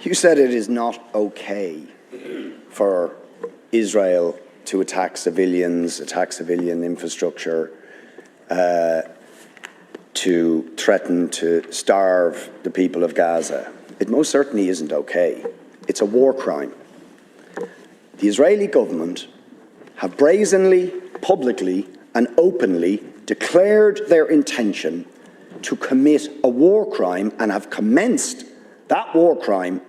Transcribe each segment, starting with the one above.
You said it is not okay for Israel to attack civilians, attack civilian infrastructure, to threaten to starve the people of Gaza. It most certainly isn't okay. It's a war crime. The Israeli government have brazenly, publicly and openly declared their intention to commit a war crime and have commenced that war crime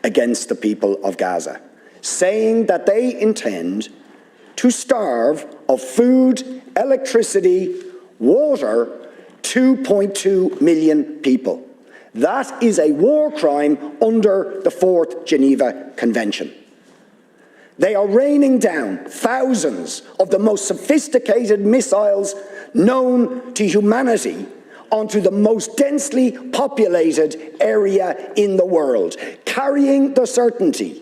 against the people of Gaza, saying that they intend to starve of food, electricity, water, 2.2 million people. That is a war crime under the 4th Geneva Convention. They are raining down thousands of the most sophisticated missiles known to humanity onto the most densely populated area in the world, carrying the certainty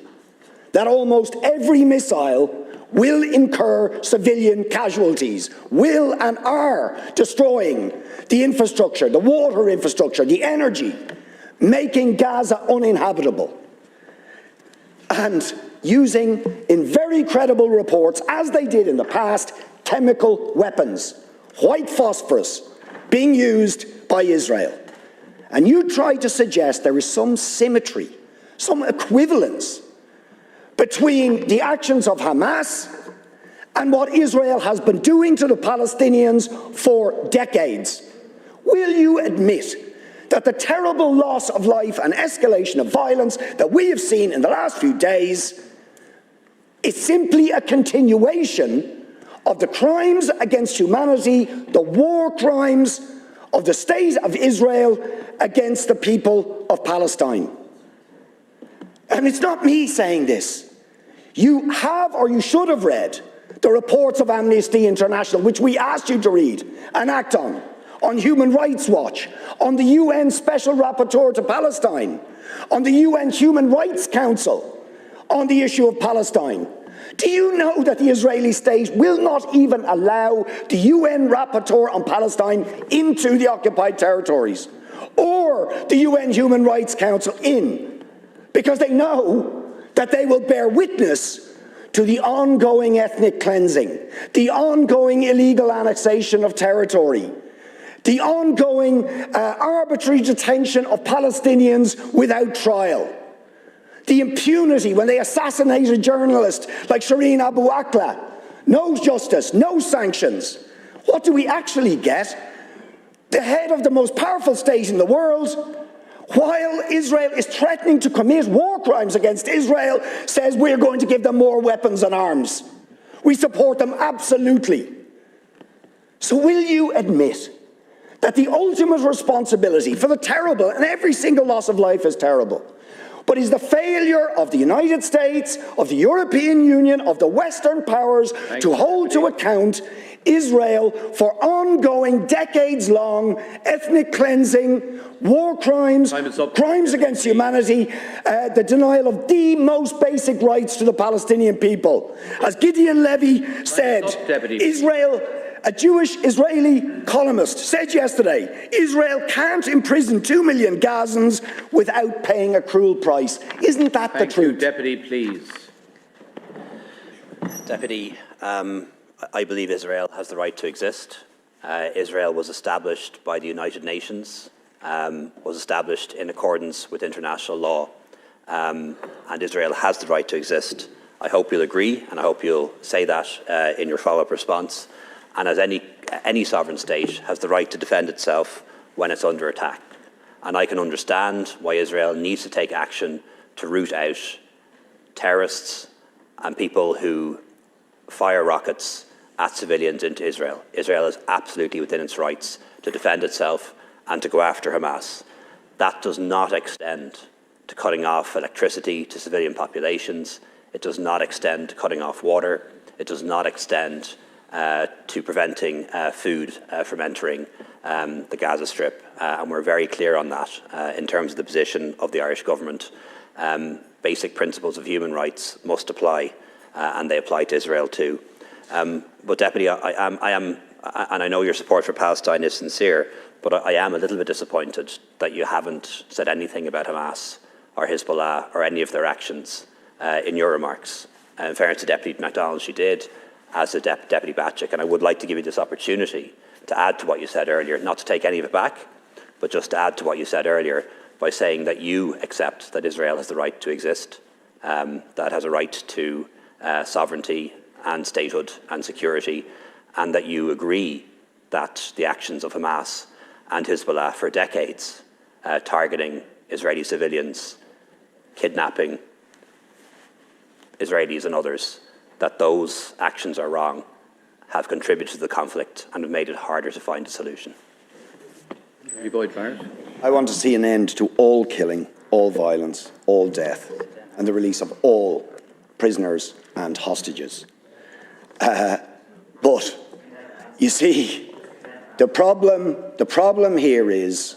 that almost every missile will incur civilian casualties, will and are destroying the infrastructure, the water infrastructure, the energy, making Gaza uninhabitable. And using, in very credible reports, as they did in the past, chemical weapons, white phosphorus, being used by Israel. And you try to suggest there is some symmetry, some equivalence between the actions of Hamas and what Israel has been doing to the Palestinians for decades. Will you admit that the terrible loss of life and escalation of violence that we have seen in the last few days is simply a continuation of the crimes against humanity, the war crimes of the state of Israel against the people of Palestine? And it's not me saying this. You have, or you should have read, the reports of Amnesty International, which we asked you to read and act on Human Rights Watch, on the UN Special Rapporteur to Palestine, on the UN Human Rights Council, on the issue of Palestine. Do you know that the Israeli state will not even allow the UN Rapporteur on Palestine into the occupied territories, or the UN Human Rights Council in, because they know that they will bear witness to the ongoing ethnic cleansing, the ongoing illegal annexation of territory, the ongoing arbitrary detention of Palestinians without trial, the impunity when they assassinate a journalist like Shireen Abu Akleh. No justice, no sanctions. What do we actually get? The head of the most powerful state in the world, while Israel is threatening to commit war crimes against Israel, says we're going to give them more weapons and arms. We support them absolutely. So will you admit that the ultimate responsibility for the terrible, and every single loss of life is terrible, but is the failure of the United States, of the European Union, of the Western powers to hold to account Israel for ongoing, decades-long ethnic cleansing, war crimes, crimes against humanity, the denial of the most basic rights to the Palestinian people? As Gideon Levy said, Israel, a Jewish Israeli columnist, said yesterday, Israel can't imprison 2 million Gazans without paying a cruel price. Isn't that the truth? Deputy, please. Deputy, I believe Israel has the right to exist. Israel was established by the United Nations, was established in accordance with international law, and Israel has the right to exist. I hope you'll agree, and I hope you'll say that in your follow-up response. And as any sovereign state has the right to defend itself when it's under attack. And I can understand why Israel needs to take action to root out terrorists and people who fire rockets at civilians into Israel. Israel is absolutely within its rights to defend itself and to go after Hamas. That does not extend to cutting off electricity to civilian populations. It does not extend to cutting off water. It does not extend to preventing food from entering the Gaza Strip. And we're very clear on that in terms of the position of the Irish government. Basic principles of human rights must apply, and they apply to Israel too. But Deputy, I am, and I know your support for Palestine is sincere, but I am a little bit disappointed that you haven't said anything about Hamas or Hezbollah or any of their actions in your remarks. In fairness to Deputy MacDonald, she did, as did Deputy Batchik, and I would like to give you this opportunity to add to what you said earlier, not to take any of it back, but just to add to what you said earlier by saying that you accept that Israel has the right to exist, that has a right to sovereignty and statehood and security, and that you agree that the actions of Hamas and Hezbollah for decades, targeting Israeli civilians, kidnapping Israelis and others, that those actions are wrong, have contributed to the conflict and have made it harder to find a solution. Barrett. I want to see an end to all killing, all violence, all death, and the release of all prisoners and hostages. But, you see, the problem here is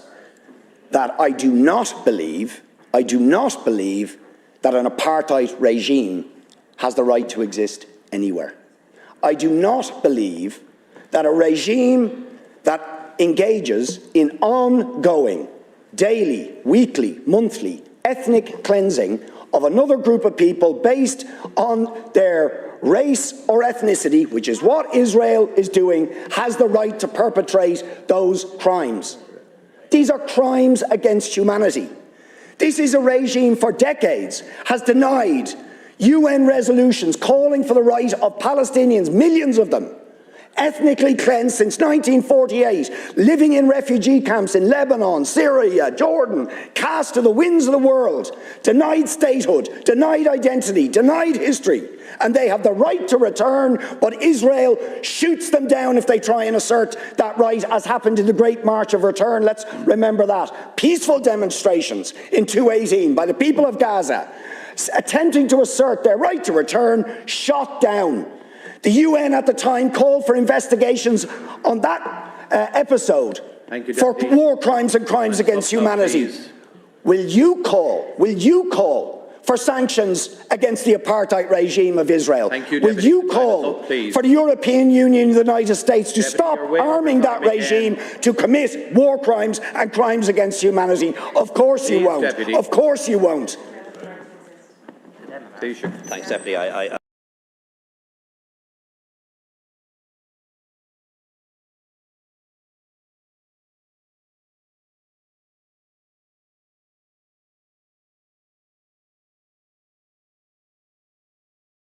that I do not believe that an apartheid regime has the right to exist anywhere. I do not believe that a regime that engages in ongoing, daily, weekly, monthly, ethnic cleansing of another group of people based on their race or ethnicity, which is what Israel is doing, has the right to perpetrate those crimes. These are crimes against humanity. This is a regime for decades has denied UN resolutions calling for the right of Palestinians, millions of them, ethnically cleansed since 1948, living in refugee camps in Lebanon, Syria, Jordan, cast to the winds of the world, denied statehood, denied identity, denied history, and they have the right to return, but Israel shoots them down if they try and assert that right, as happened in the Great March of Return. Let's remember that. Peaceful demonstrations in 2018 by the people of Gaza, attempting to assert their right to return, shot down. The UN at the time called for investigations on that episode for war crimes and crimes against humanity. Will you call for sanctions against the apartheid regime of Israel? Will you call for the European Union and the United States to stop arming that regime to commit war crimes and crimes against humanity? Of course you won't. Of course you won't. Thanks, Deputy.